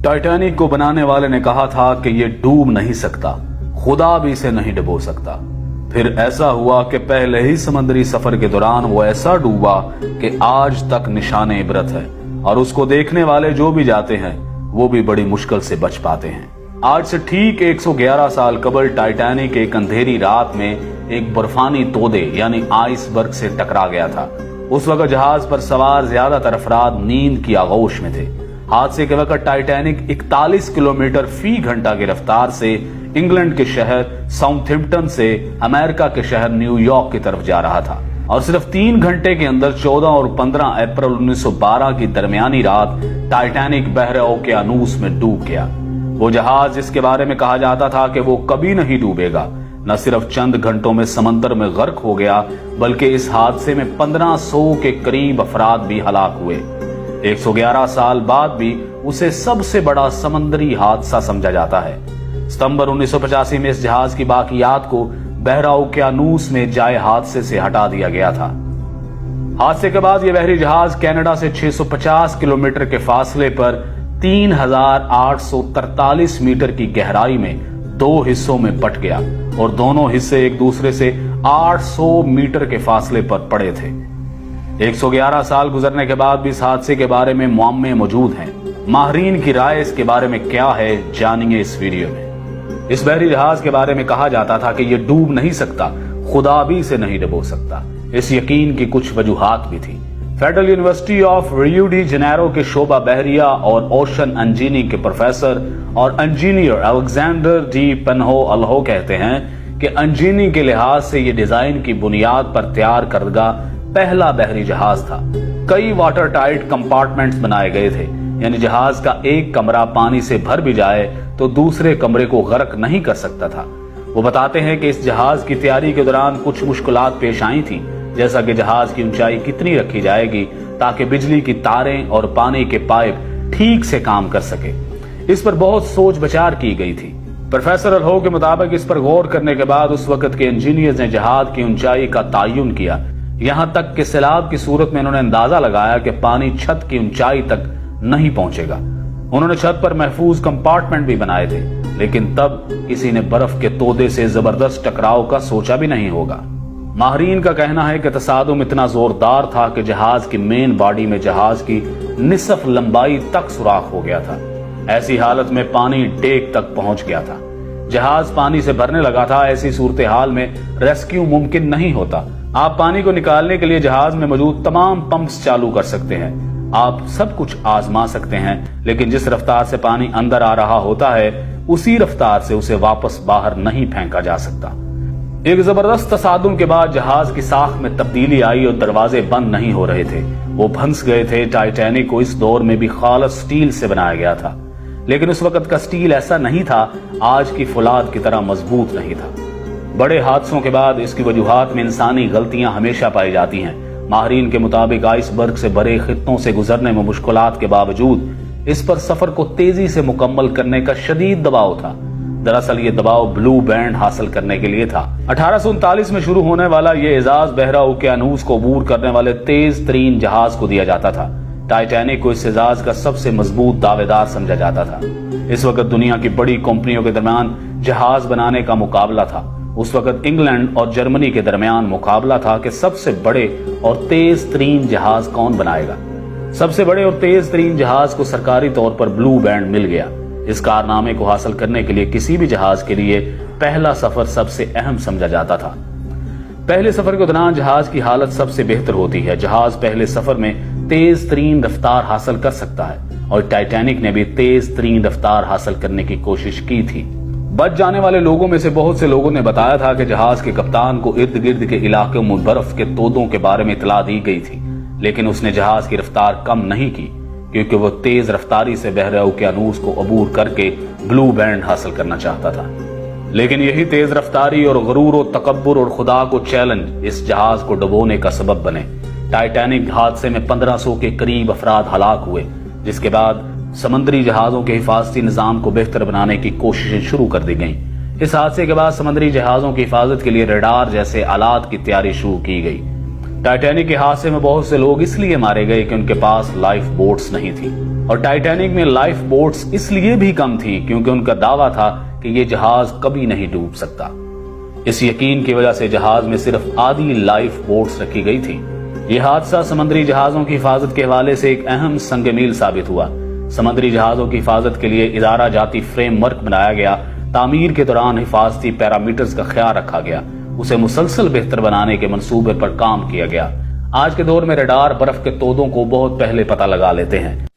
Titanic को बनाने वाले ने कहा था कि ये डूब नहीं सकता, खुदा भी इसे नहीं डुबो सकता। फिर ऐसा हुआ कि पहले ही समुद्री सफर के दौरान वो ऐसा डूबा कि आज तक निशाने इबरत है और उसको देखने वाले जो भी जाते हैं वो भी बड़ी मुश्किल से बच पाते हैं। आज से ठीक 111 साल कबल टाइटैनिक एक अंधेरी रात में एक बर्फानी तोदे यानी आइसबर्ग से टकरा गया था। उस वक्त जहाज पर सवार ज्यादातर अफराद नींद की आगोश में थे। हादसे के वक्त टाइटैनिक 41 किलोमीटर फी घंटा की रफ्तार से इंग्लैंड के शहर साउथहैम्पटन से अमेरिका के शहर न्यूयॉर्क की तरफ जा रहा था और सिर्फ 3 घंटे के अंदर 14 और 15 अप्रैल 1912 की दरमियानी रात टाइटैनिक बहरे ओकेयानूस में डूब गया। वो जहाज जिसके बारे में कहा जाता था कि वो कभी नहीं डूबेगा, न सिर्फ चंद घंटों में समंदर में गर्क हो गया बल्कि इस हादसे में 1500 के करीब अफराद भी हलाक हुए। 111 साल बाद भी उसे सबसे बड़ा समंदरी हादसा समझा जाता है। सितंबर 1985 में इस जहाज की बाकियात को बहरा ओकेयानूस में जाए हादसे से हटा दिया गया था। हादसे के बाद यह बहरी जहाज कनाडा से 650 किलोमीटर के फासले पर 3843 मीटर की गहराई में 2 हिस्सों में बट गया और दोनों हिस्से एक दूसरे से 800 मीटर के फासले पर पड़े थे। 111 साल गुजरने के बाद भी इस हादसे के बारे में मुआम्मे मौजूद हैं। माहरीन की राय इसके बारे में क्या है, जानिए इस वीडियो में। इस बहरी जहाज के बारे में कहा जाता था कि यह डूब नहीं सकता, खुदा भी इसे नहीं डुबो सकता। इस यकीन की कुछ वजूहात भी थी। Federal university of Rio de Janeiro के शोबा बहरिया और ओशन इंजीनियरिंग के प्रोफेसर और इंजीनियर अलेक्जेंडर डी पेन्हो अल्हो कहते हैं कि इंजीनियरिंग के लिहाज से यह डिजाइन की बुनियाद पर तैयार करदा पहला बहरी जहाज था। कई वाटर टाइट कंपार्टमेंट्स बनाए गए थे, यानी जहाज का एक कमरा पानी से भर भी जाए तो दूसरे कमरे को गर्क नहीं कर सकता था। वो बताते हैं कि इस जहाज की तैयारी के दौरान कुछ मुश्किलात पेश आई थी, जैसा कि जहाज की ऊंचाई कितनी रखी जाएगी ताकि बिजली की तारें और पानी के पाइप ठीक से काम कर सके। इस पर बहुत सोच विचार की गई थी। प्रोफेसर अल्हो के मुताबिक इस पर गौर करने के बाद उस वक्त के इंजीनियर्स ने जहाज की ऊंचाई का तयन किया। यहां तक कि सैलाब की सूरत में उन्होंने अंदाजा लगाया कि पानी छत की ऊंचाई तक नहीं पहुंचेगा। उन्होंने छत पर महफूज कंपार्टमेंट भी बनाए थे, लेकिन तब किसी ने बर्फ के तोदे से जबरदस्त टकराव का सोचा भी नहीं होगा। माहरीन का कहना है कि तसादुम इतना जोरदार था कि जहाज की मेन बॉडी में जहाज की निसफ लंबाई तक सुराख हो गया था। ऐसी हालत में पानी डेक तक पहुंच गया था। जहाज पानी से भरने लगा था। ऐसी सूरत हाल में रेस्क्यू मुमकिन नहीं होता। आप पानी को निकालने के लिए जहाज में मौजूद तमाम पंप्स चालू कर सकते हैं, आप सब कुछ आजमा सकते हैं, लेकिन जिस रफ्तार से पानी अंदर आ रहा होता है उसी रफ्तार से उसे वापस बाहर नहीं फेंका जा सकता। एक जबरदस्त तसादुम के बाद जहाज की साख में तब्दीली आई और दरवाजे बंद नहीं हो रहे थे, वो फंस गए थे। टाइटैनिक को इस दौर में भी खालस स्टील से बनाया गया था, लेकिन उस वक्त का स्टील ऐसा नहीं था, आज की फुलाद की तरह मजबूत नहीं था। बड़े हादसों के बाद इसकी वजूहात में इंसानी गलतियां हमेशा पाई जाती हैं। माहरीन के मुताबिक आइसबर्ग से भरे खित्तों से गुजरने में मुश्किलात के बावजूद इस पर सफर को तेजी से मुकम्मल करने का शदीद दबाव था। दरअसल ये दबाव ब्लू बैंड हासिल करने के लिए था। 1839 में शुरू होने वाला ये एजाज बहरा ओकेयानूस को अबूर करने वाले तेज तरीन जहाज को दिया जाता था। टाइटैनिक को इस एजाज का सबसे मजबूत दावेदार समझा जाता था। इस वक्त दुनिया की बड़ी कंपनियों के दरमियान जहाज बनाने का मुकाबला था। उस वक्त इंग्लैंड और जर्मनी के दरमियान मुकाबला था कि सबसे बड़े और तेज तरीन जहाज कौन बनाएगा। सबसे बड़े और तेज तरीन जहाज को सरकारी तौर पर ब्लू बैंड मिल गया। इस कारनामे को हासिल करने के लिए किसी भी जहाज के लिए पहला सफर सबसे अहम समझा जाता था। पहले सफर के दौरान जहाज की हालत सबसे बेहतर होती है। जहाज पहले सफर में तेज तरीन रफ्तार हासिल कर सकता है और टाइटैनिक ने भी तेज तरीन रफ्तार हासिल करने की कोशिश की थी। बच जाने वाले लोगों में से बहुत से लोगों ने बताया था कि जहाज के कप्तान को इर्द गिर्द के इलाके में बर्फ के तोदों के बारे में इतला दी गई थी, लेकिन उसने जहाज की रफ्तार कम नहीं की क्योंकि वो तेज रफ्तारी से बहरे ओकेयानूस को अबूर करके ब्लू बैंड हासिल करना चाहता था। लेकिन यही तेज रफ्तारी और गरूर और तकब्बुर और खुदा को चैलेंज इस जहाज को डुबोने का सबब बने। टाइटैनिक हादसे में 1500 के करीब अफराद हलाक हुए, जिसके बाद समंदरी जहाजों के हिफाजती निजाम को बेहतर बनाने की कोशिशें शुरू कर दी गईं। इस हादसे के बाद समंदरी जहाजों की हिफाजत के लिए रडार जैसे आलात की तैयारी शुरू की गई। टाइटैनिक के हादसे में बहुत से लोग इसलिए मारे गए कि उनके पास लाइफ बोट्स नहीं थी, और टाइटैनिक में लाइफ बोट्स इसलिए भी कम थी क्योंकि उनका दावा था कि ये जहाज कभी नहीं डूब सकता। इस यकीन की वजह से जहाज में सिर्फ आधी लाइफ बोट्स रखी गई थी। यह हादसा समुद्री जहाजों की हिफाजत के हवाले से एक अहम संग-मील साबित हुआ। समुद्री जहाजों की हिफाजत के लिए इदारा जाती फ्रेमवर्क बनाया गया। तामीर के दौरान हिफाजती पैरामीटर्स का ख्याल रखा गया। उसे मुसलसल बेहतर बनाने के मंसूबे पर काम किया गया। आज के दौर में रडार बर्फ के तोदों को बहुत पहले पता लगा लेते हैं।